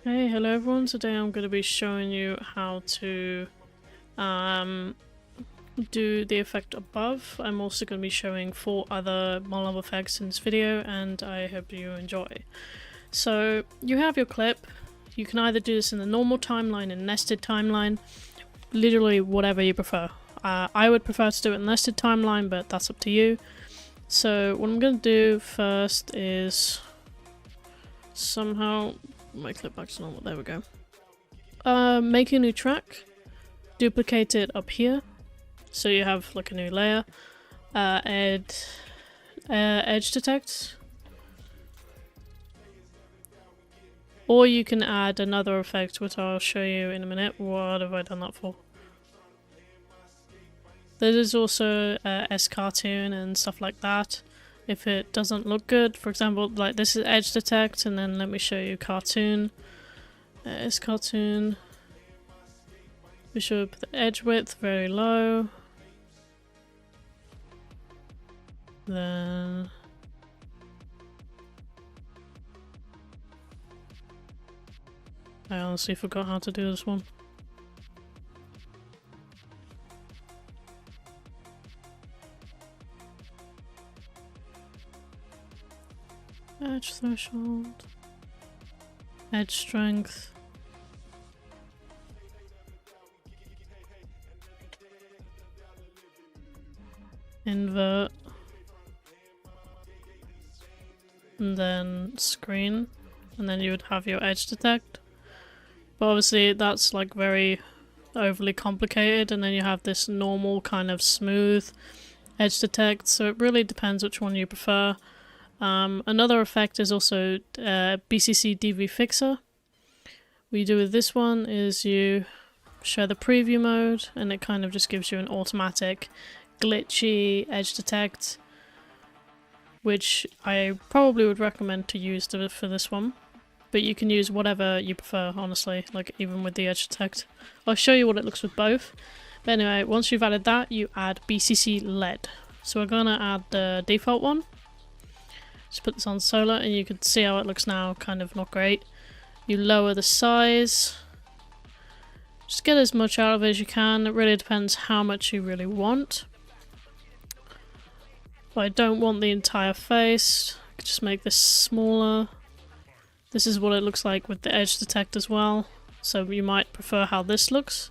Hey, hello everyone. Today I'm going to be showing you how to do the effect above. I'm also going to be showing 4 other Molob effects in this video, and I hope you enjoy. So you have your clip. You can either do this in the normal timeline and nested timeline, literally whatever you prefer. I would prefer to do it in nested timeline, but that's up to you. So what I'm going to do first is somehow my clip back to normal. There we go. Make a new track, duplicate it up here, so you have like a new layer. Add edge detect, or you can add another effect, which I'll show you in a minute. What have I done that for? There is also S-cartoon and stuff like that. If it doesn't look good, for example, like this is edge detect, and then let me show you cartoon. S-cartoon. We should put the edge width very low. Then I honestly forgot how to do this one. Edge threshold. Edge strength. Invert. And then screen. And then you would have your edge detect. But obviously that's like very overly complicated, and then you have this normal kind of smooth edge detect, so it really depends which one you prefer. Another effect is also BCC DV Fixer. What you do with this one is you show the preview mode, and it kind of just gives you an automatic glitchy edge detect, which I probably would recommend to use for this one. But you can use whatever you prefer, honestly, like even with the edge detect. I'll show you what it looks with both. But anyway, once you've added that, you add BCC LED. So we're gonna add the default one. Just put this on solar, and you can see how it looks now, kind of not great. You lower the size. Just get as much out of it as you can. It really depends how much you really want. If I don't want the entire face, I could just make this smaller. This is what it looks like with the edge detect as well, so you might prefer how this looks.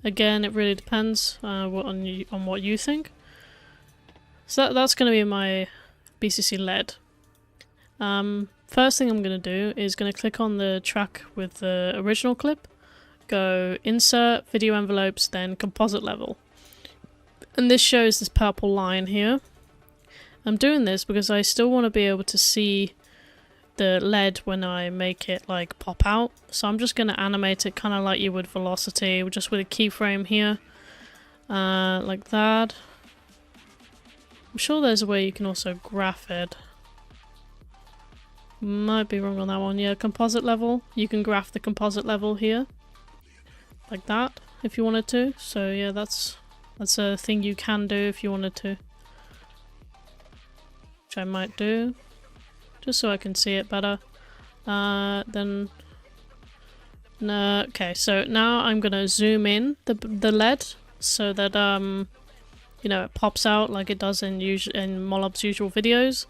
Again, it really depends on what you think. So that's going to be my BCC LED. First thing I'm going to do is going to click on the track with the original clip, go Insert, Video Envelopes, then Composite Level. And this shows this purple line here. I'm doing this because I still want to be able to see the LED when I make it like pop out. So I'm just going to animate it kind of like you would velocity, just with a keyframe here. Like that. I'm sure there's a way you can also graph it. Might be wrong on that one. Yeah, composite level. You can graph the composite level here. Like that, if you wanted to. So yeah, that's a thing you can do if you wanted to. Which I might do. Just so I can see it better. Then... No, okay, so now I'm gonna zoom in the LED so that, you know, it pops out like it does in Molob's usual videos.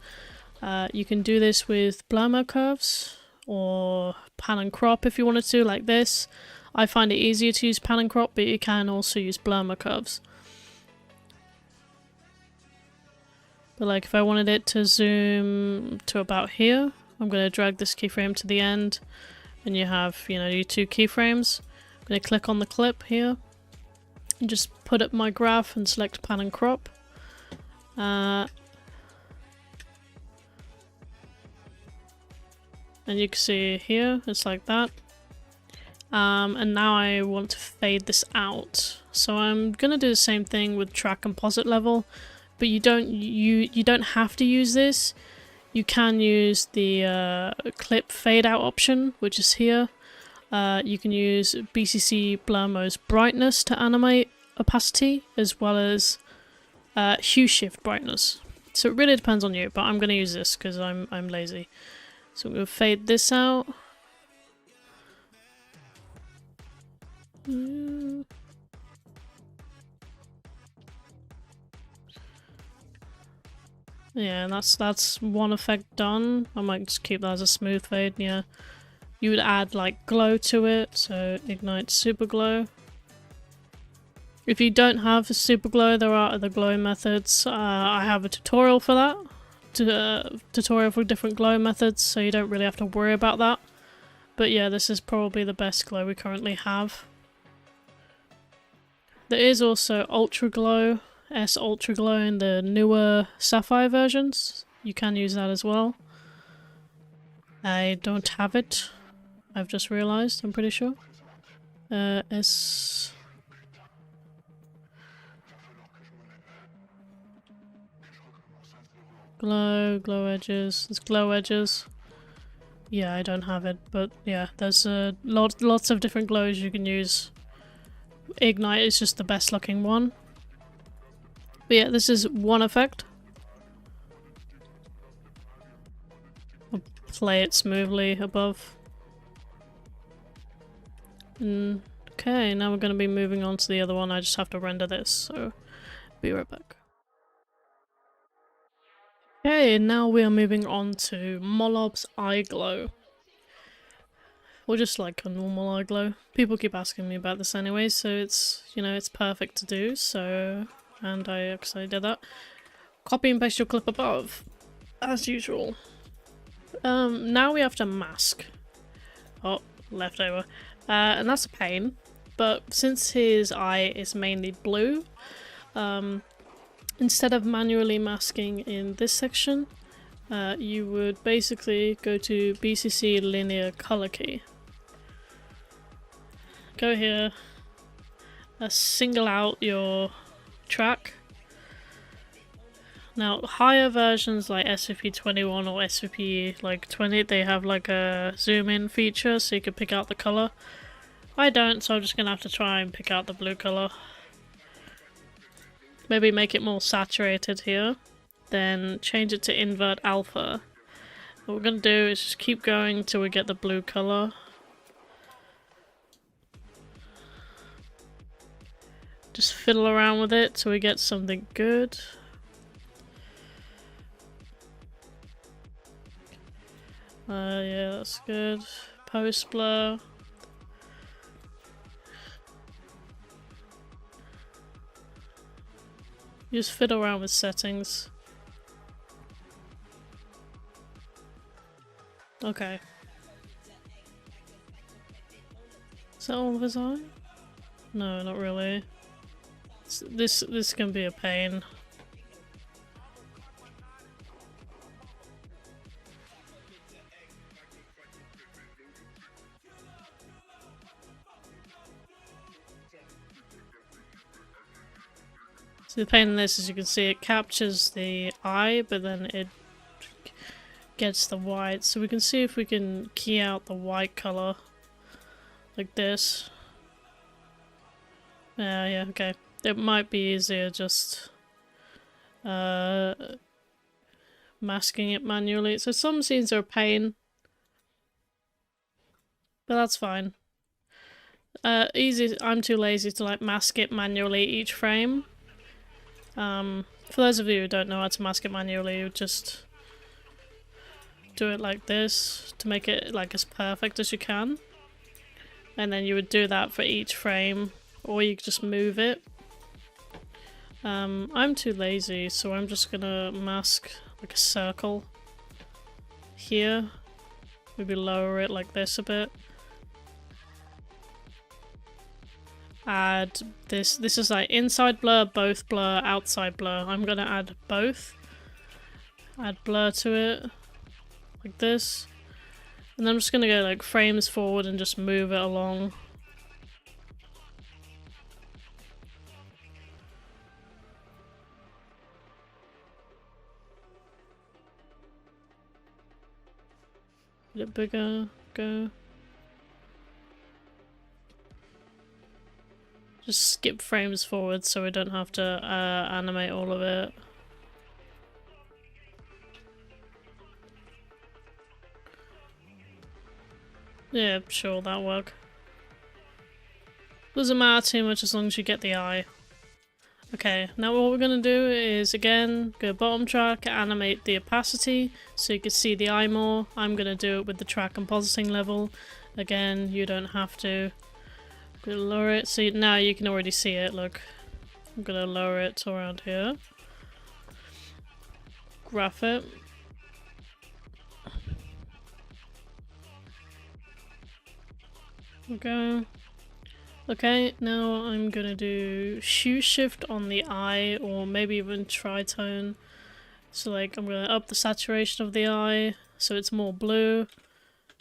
You can do this with blur mode curves or pan and crop if you wanted to, like this. I find it easier to use pan and crop, but you can also use blur mode curves. But like if I wanted it to zoom to about here, I'm going to drag this keyframe to the end, and you have, you know, your 2 keyframes. I'm going to click on the clip here and just put up my graph and select pan and crop. And you can see here, it's like that. And now I want to fade this out. So I'm going to do the same thing with track composite level, but you don't have to use this. You can use the clip fade out option, which is here. You can use BCC blur mode's brightness to animate opacity, as well as hue shift brightness. So it really depends on you, but I'm going to use this because I'm lazy. So I'm going to fade this out. Mm. Yeah, that's one effect done. I might just keep that as a smooth fade, yeah. You would add like glow to it, so ignite super glow. If you don't have a super glow, there are other glow methods. I have a tutorial for that. Tutorial for different glow methods, so you don't really have to worry about that. But yeah, this is probably the best glow we currently have. There is also Ultra Glow, S Ultra Glow in the newer Sapphire versions. You can use that as well. I don't have it. I've just realised, I'm pretty sure. S... Glow edges. There's glow edges. Yeah, I don't have it, but yeah, there's lots of different glows you can use. Ignite is just the best looking one. But yeah, this is one effect. I'll play it smoothly above. Okay, now we're going to be moving on to the other one. I just have to render this, so be right back. Okay, now we are moving on to Molob's Eye Glow. Or just like a normal eye glow. People keep asking me about this anyway, so it's, you know, it's perfect to do, so... And I actually did that. Copy and paste your clip above, as usual. Now we have to mask. Oh, leftover. And that's a pain, but since his eye is mainly blue, instead of manually masking in this section, you would basically go to BCC linear color key. Go here, single out your track. Now, higher versions like SVP21 or SVP like 20, they have like a zoom in feature so you can pick out the color. I don't, so I'm just gonna have to try and pick out the blue color. Maybe make it more saturated here, then change it to invert alpha. What we're gonna do is just keep going till we get the blue color. Just fiddle around with it till we get something good. Yeah, that's good. Post blur. Just fiddle around with settings. Okay. Is that all of his eye? No, not really. This can be a pain. So the pain in this, as you can see, it captures the eye, but then it gets the white. So we can see if we can key out the white color like this. Yeah, okay. It might be easier just masking it manually. So some scenes are a pain, but that's fine. Easy. I'm too lazy to like mask it manually each frame. For those of you who don't know how to mask it manually, you just do it like this to make it like as perfect as you can. And then you would do that for each frame, or you could just move it. I'm too lazy, so I'm just gonna mask like a circle here. Maybe lower it like this a bit. Add this. This is like inside blur, both blur, outside blur. I'm gonna add both. Add blur to it. Like this. And then I'm just gonna go like frames forward and just move it along. A bit bigger, go. Just skip frames forward so we don't have to animate all of it. Yeah, sure, that'll work. Doesn't matter too much as long as you get the eye. Okay, now what we're gonna do is again go bottom track, animate the opacity so you can see the eye more. I'm gonna do it with the track compositing level. Again, you don't have to. I'm gonna lower it so now you can already see it. Look, I'm gonna lower it to around here. Graph it. Okay. Okay, now I'm gonna do hue shift on the eye, or maybe even tritone. So like I'm gonna up the saturation of the eye so it's more blue.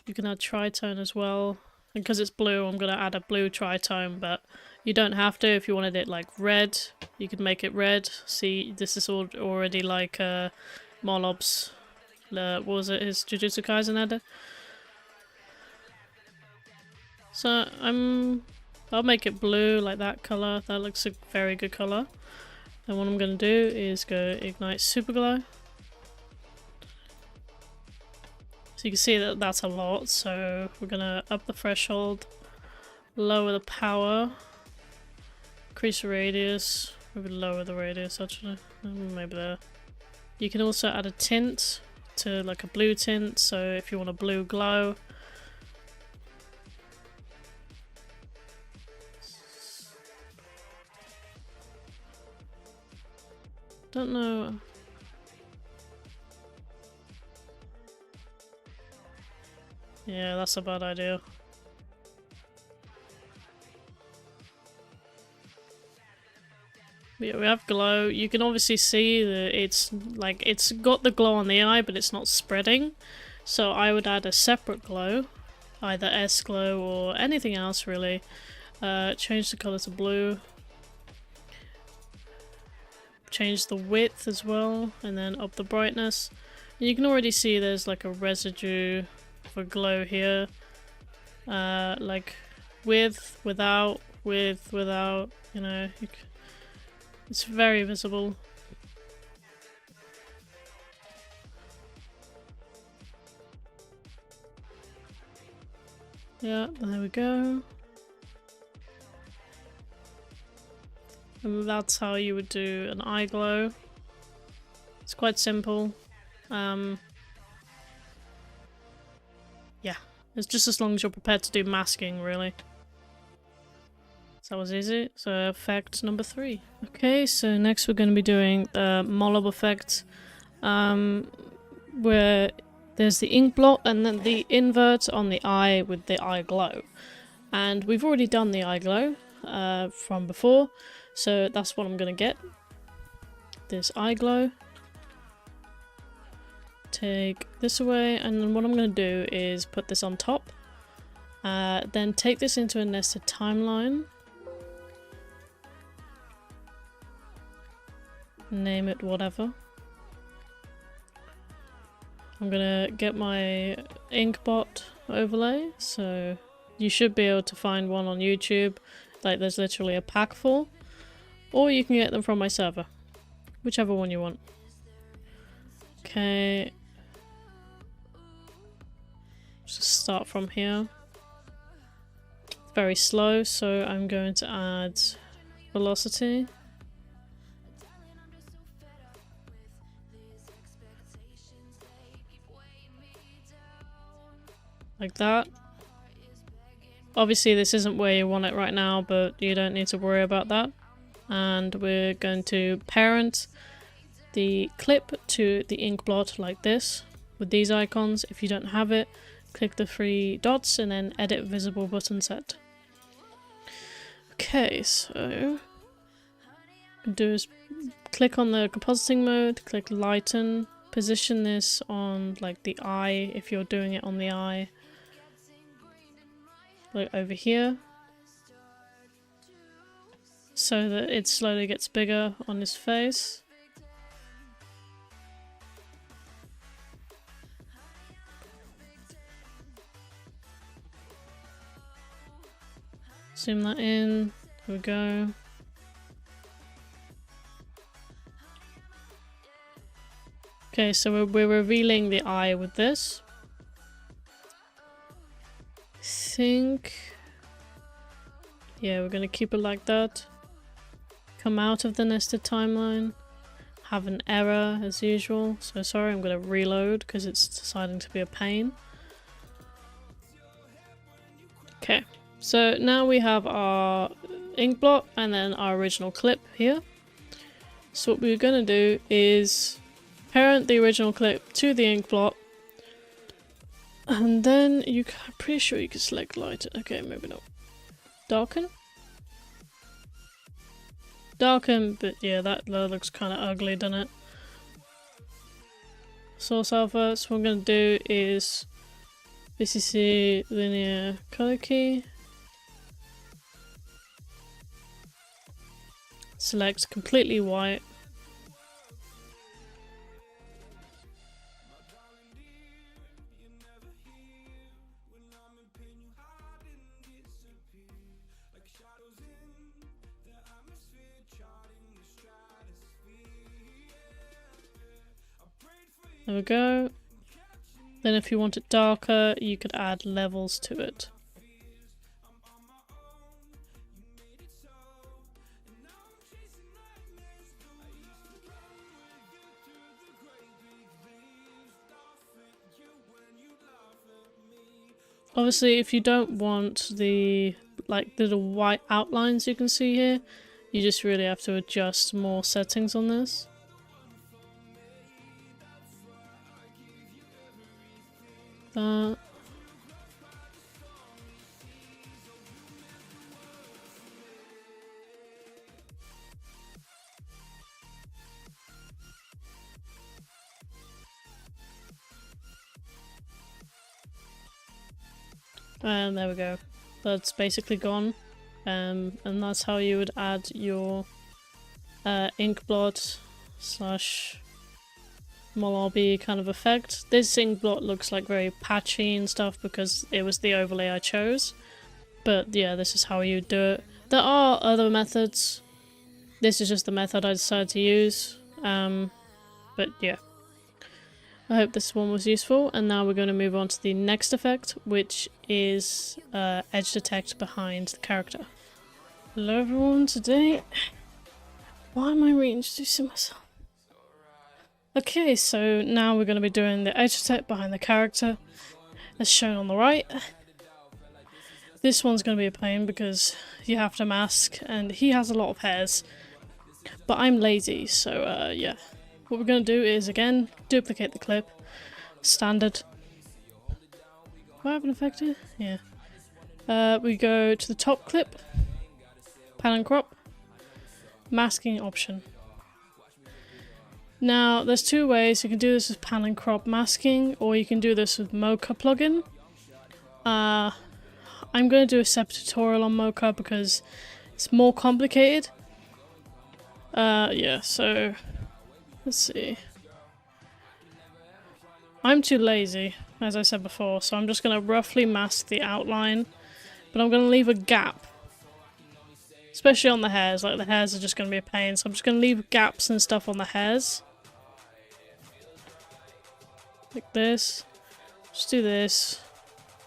You can add tritone as well. And because it's blue, I'm gonna add a blue tritone, but you don't have to. If you wanted it like red, you could make it red. See, this is already like Molob's, what was it, his Jujutsu Kaisen edit? So I'll make it blue like that color. That looks a very good color. And what I'm going to do is go ignite superglow. So you can see that that's a lot. So we're going to up the threshold, lower the power, increase the radius. Maybe lower the radius actually. Maybe there. You can also add a tint to like a blue tint. So if you want a blue glow. Don't know. Yeah, that's a bad idea. Yeah, we have glow. You can obviously see that it's like it's got the glow on the eye, but it's not spreading. So I would add a separate glow, either S glow or anything else really. Change the color to blue. Change the width as well, and then up the brightness. And you can already see there's like a residue of a glow here. Like without, you know, it's very visible. Yeah, there we go. And that's how you would do an eye glow. It's quite simple. Yeah, it's just as long as you're prepared to do masking, really. So that was easy. So effect number 3. Okay, so next we're going to be doing the Molob effect, where there's the ink blot and then the invert on the eye with the eye glow. And we've already done the eye glow from before. So that's what I'm gonna get. This eye glow. Take this away, and then what I'm gonna do is put this on top. Then take this into a nested timeline. Name it whatever. I'm gonna get my inkbot overlay, so you should be able to find one on YouTube. Like there's literally a pack full. Or you can get them from my server. Whichever one you want. Okay. Just start from here. It's very slow, so I'm going to add velocity. Like that. Obviously this isn't where you want it right now, but you don't need to worry about that. And we're going to parent the clip to the ink blot like this with these icons. If you don't have it, click the 3 dots and then edit visible button set. Okay, so do is click on the compositing mode, click lighten, position this on like the eye if you're doing it on the eye, like over here, so that it slowly gets bigger on his face. Zoom that in, there we go. Okay, so we're revealing the eye with this. I think... Yeah, we're gonna keep it like that. Come out of the nested timeline. Have an error as usual. So sorry, I'm gonna reload because it's deciding to be a pain. Okay, so now we have our ink blot and then our original clip here. So what we're gonna do is parent the original clip to the ink blot, and then I'm pretty sure you can select light. Okay, maybe not. Darken? Darken, but yeah, that looks kind of ugly, doesn't it? Source alpha, so what I'm going to do is VCC linear color key. Select completely white. There we go. Then if you want it darker, you could add levels to it. Obviously, if you don't want the little white outlines you can see here, you just really have to adjust more settings on this. That. And there we go. That's basically gone. And that's how you would add your ink blot slash Molob kind of effect. This ink blot looks like very patchy and stuff because it was the overlay I chose. But yeah, this is how you do it. There are other methods. This is just the method I decided to use. But yeah. I hope this one was useful, and now we're going to move on to the next effect, which is edge detect behind the character. Hello everyone, today... Why am I reintroducing myself? Okay, so now we're going to be doing the edge detect behind the character, as shown on the right. This one's going to be a pain because you have to mask, and he has a lot of hairs. But I'm lazy, so yeah. What we're going to do is, again, duplicate the clip. Standard. Do I have an effect here? Yeah. We go to the top clip. Pan and crop. Masking option. Now, there's two ways. You can do this with pan and crop masking, or you can do this with Mocha plugin. I'm going to do a separate tutorial on Mocha because it's more complicated. Yeah, so... Let's see. I'm too lazy, as I said before, so I'm just going to roughly mask the outline, but I'm going to leave a gap. Especially on the hairs, like the hairs are just going to be a pain, so I'm just going to leave gaps and stuff on the hairs. Like this. Just do this.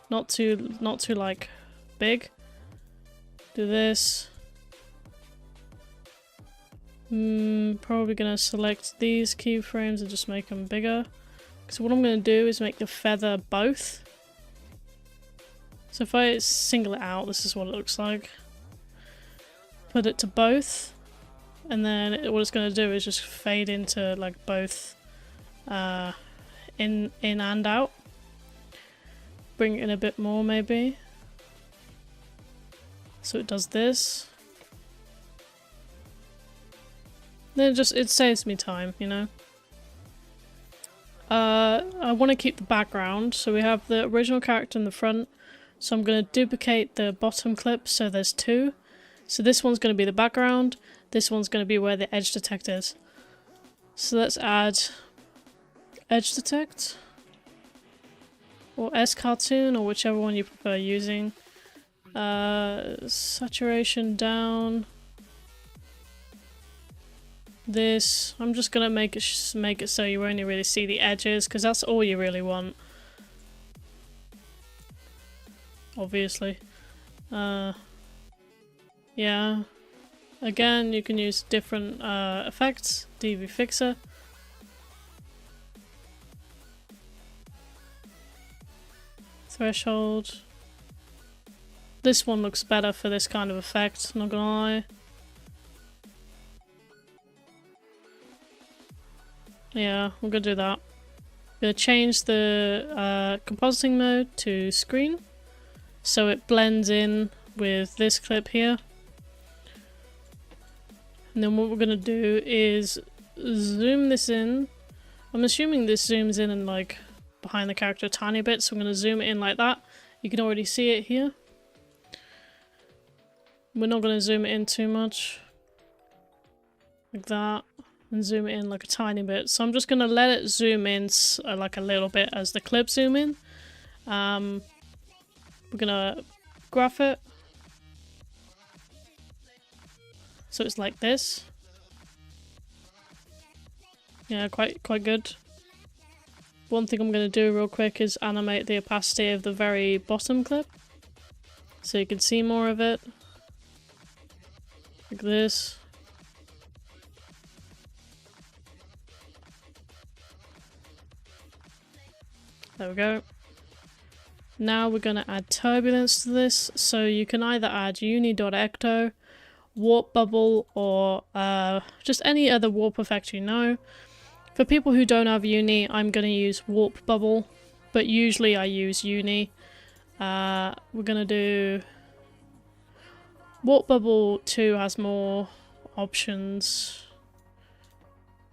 Not too like big. Do this. Probably gonna select these keyframes and just make them bigger. So what I'm gonna do is make the feather both. So if I single it out, this is what it looks like. Put it to both, and then what it's gonna do is just fade into like both in and out. Bring it in a bit more maybe. So it does this. Then it saves me time, you know. I want to keep the background, so we have the original character in the front. So I'm going to duplicate the bottom clip, so there's two. So this one's going to be the background, this one's going to be where the edge detect is. So let's add edge detect, or S-cartoon, or whichever one you prefer using. Saturation down. This, I'm just gonna make it so you only really see the edges, because that's all you really want. Obviously. Yeah. Again, you can use different effects. DV Fixer. Threshold. This one looks better for this kind of effect, not gonna lie. Yeah, we're gonna do that. I'm gonna change the compositing mode to screen so it blends in with this clip here. And then what we're gonna do is zoom this in. I'm assuming this zooms in and like behind the character a tiny bit, so I'm gonna zoom it in like that. You can already see it here. We're not gonna zoom it in too much. Like that. And zoom it in like a tiny bit. So I'm just gonna let it zoom in like a little bit as the clip zoom in. We're gonna graph it. So it's like this. Yeah, quite good. One thing I'm gonna do real quick is animate the opacity of the very bottom clip. So you can see more of it. Like this. There we go. Now we're going to add turbulence to this, so you can either add uni.ecto, warp bubble, or just any other warp effect you know. For people who don't have uni, I'm going to use warp bubble, but usually I use uni. We're going to do... Warp bubble 2 has more options.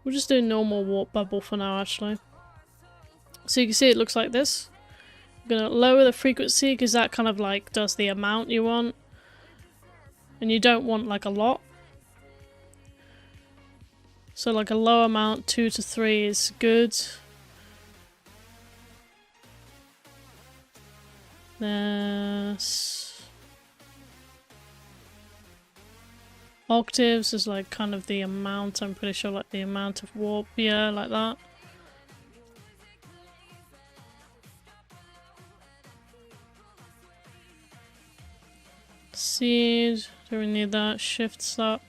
We'll just do normal warp bubble for now, actually. So you can see it looks like this. I'm gonna lower the frequency because that kind of like does the amount you want. And you don't want like a lot. So like a low amount, 2 to 3 is good. There's octaves is like kind of the amount, I'm pretty sure like the amount of warp, yeah, like that. Seed, do we need that? Shift start.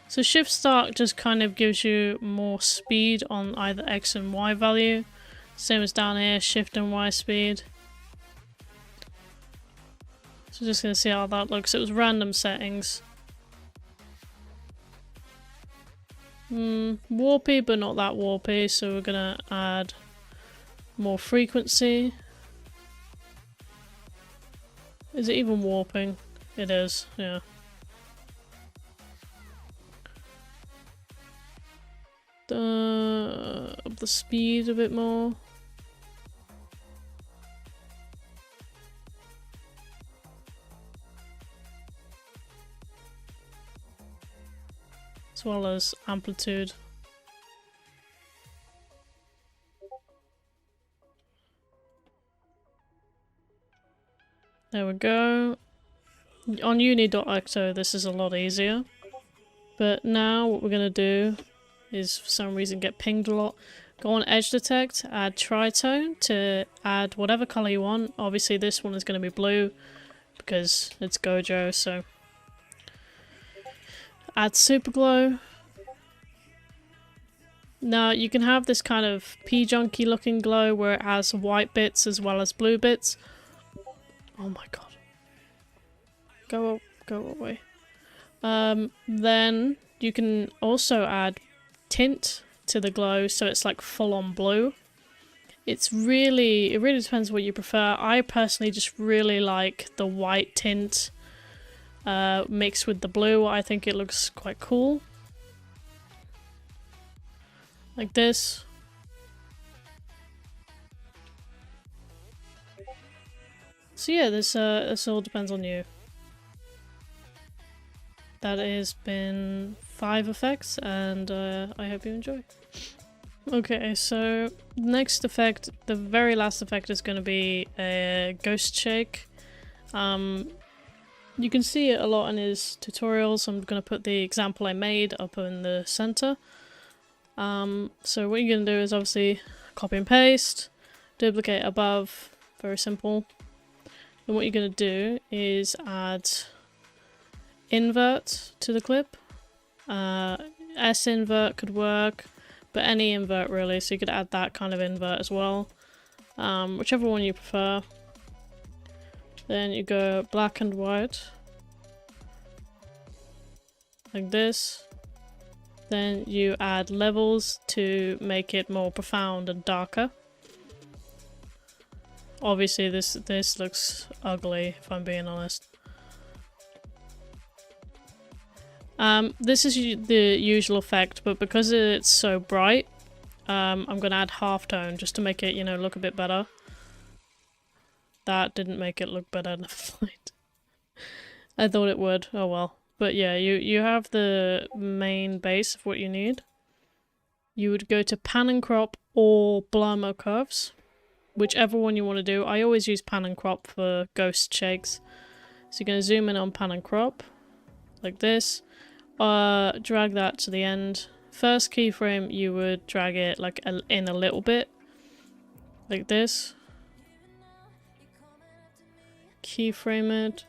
So shift start just kind of gives you more speed on either X and Y value. Same as down here, shift and Y speed. So just gonna see how that looks. It was random settings. Warpy, but not that warpy, so we're gonna add more frequency. Is it even warping? It is, yeah. Up the speed a bit more. As well as amplitude. There we go. On uni.ecto this is a lot easier. But now what we're going to do is for some reason get pinged a lot. Go on edge detect, add tritone to add whatever colour you want. Obviously this one is going to be blue because it's Gojo, so. Add superglow. Now you can have this kind of P-junky looking glow where it has white bits as well as blue bits. Oh my god. Go away. Then you can also add tint to the glow so it's like full on blue. It really depends what you prefer. I personally just really like the white tint mixed with the blue. I think it looks quite cool. Like this. So yeah, this all depends on you. That has been 5 effects, and I hope you enjoy. Okay, so next effect, the very last effect is going to be a ghost shake. You can see it a lot in his tutorials. I'm going to put the example I made up in the center. So what you're going to do is obviously copy and paste, duplicate above, very simple. And what you're going to do is add invert to the clip. S invert could work, but any invert really, so you could add that kind of invert as well. Whichever one you prefer. Then you go black and white. Like this. Then you add levels to make it more profound and darker. Obviously this looks ugly, if I'm being honest. This is the usual effect, but because it's so bright, I'm gonna add halftone just to make it, you know, look a bit better. That didn't make it look better, never mind. I thought it would, oh well. But yeah, you have the main base of what you need. You would go to pan and crop or blur curves, whichever one you want to do. I always use pan and crop for ghost shakes. So you're going to zoom in on pan and crop, like this. Drag that to the end. First keyframe, you would drag it like in a little bit, like this. Keyframe it.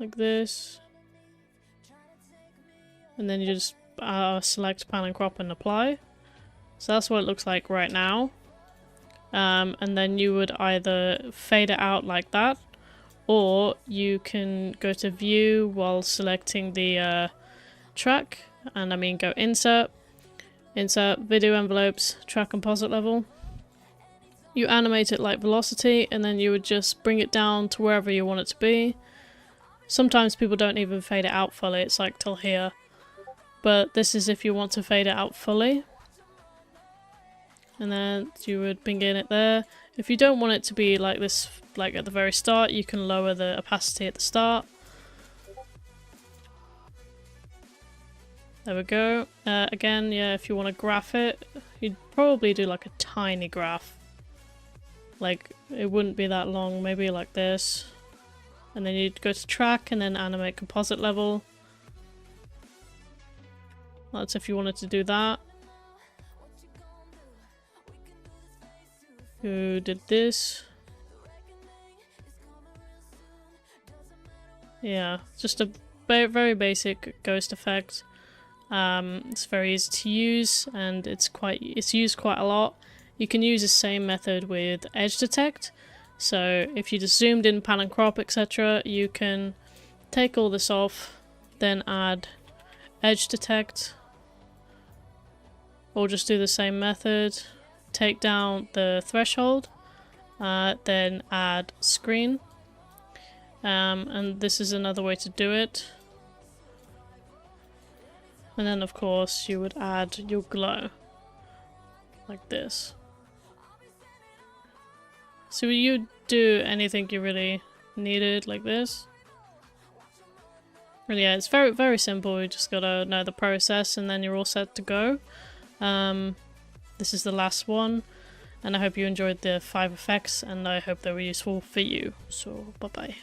Like this. And then you just select pan and crop and apply. So that's what it looks like right now. And then you would either fade it out like that, or you can go to view while selecting the track, and I mean go insert, video envelopes, track composite level. You animate it like velocity, and then you would just bring it down to wherever you want it to be. Sometimes people don't even fade it out fully, it's like till here. But this is if you want to fade it out fully. And then you would begin it there. If you don't want it to be like this, like at the very start, you can lower the opacity at the start. There we go. Again, yeah, if you want to graph it, you'd probably do like a tiny graph. Like, it wouldn't be that long, maybe like this. And then you'd go to track and then animate composite level. That's if you wanted to do that. Who did this? Yeah, just a very basic ghost effect. It's very easy to use, and it's used quite a lot. You can use the same method with edge detect. So if you just zoomed in, pan and crop, etc., you can take all this off, then add edge detect, or just do the same method, take down the threshold, then add screen, and this is another way to do it. And then of course you would add your glow, like this. So you do anything you really needed, like this. And yeah, it's very simple. You just gotta know the process, and then you're all set to go. This is the last one, and I hope you enjoyed the 5 effects, and I hope they were useful for you. So bye bye.